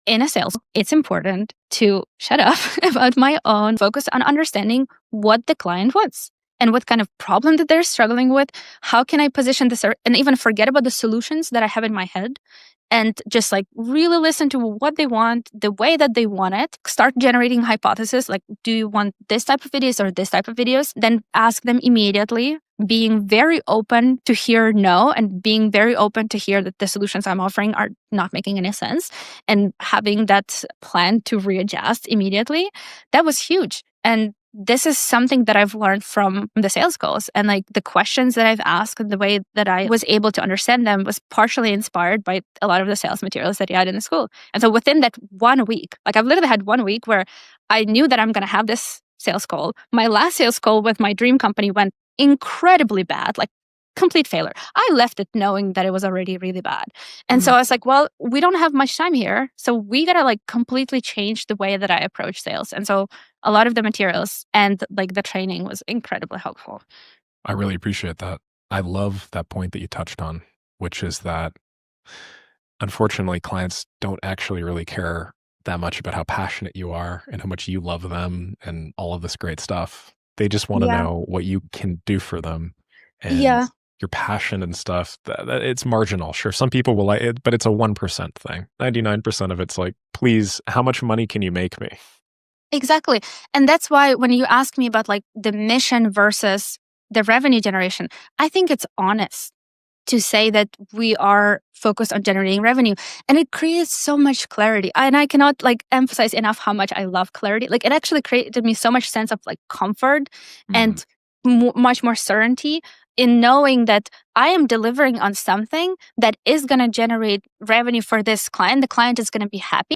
in a sales, it's important to shut up about my own, focus on understanding what the client wants and what kind of problem that they're struggling with. How can I position this, and even forget about the solutions that I have in my head and just like really listen to what they want, the way that they want it. Start generating hypotheses like, do you want this type of videos or this type of videos? Then ask them immediately, being very open to hear no, and being very open to hear that the solutions I'm offering are not making any sense, and having that plan to readjust immediately. That was huge. And this is something that I've learned from the sales calls, and like the questions that I've asked and the way that I was able to understand them was partially inspired by a lot of the sales materials that I had in the school. And so within that 1 week, like I've literally had 1 week where I knew that I'm going to have this sales call. My last sales call with my dream company went incredibly bad, like complete failure. I left it knowing that it was already really bad. And so I was like, well, we don't have much time here. So we got to like completely change the way that I approach sales. And so a lot of the materials and like the training was incredibly helpful. I really appreciate that. I love that point that you touched on, which is that unfortunately clients don't actually really care that much about how passionate you are and how much you love them and all of this great stuff. They just want to Yeah. know what you can do for them. And Yeah. your passion and stuff, that it's marginal. Sure, some people will like it, but it's a 1% thing. 99% of it's like, please, how much money can you make me? Exactly. And that's why when you ask me about like the mission versus the revenue generation, I think it's honest to say that we are focused on generating revenue, and it creates so much clarity. And I cannot like emphasize enough how much I love clarity. Like it actually created me so much sense of like comfort and much more certainty in knowing that I am delivering on something that is going to generate revenue for this client. The client is going to be happy.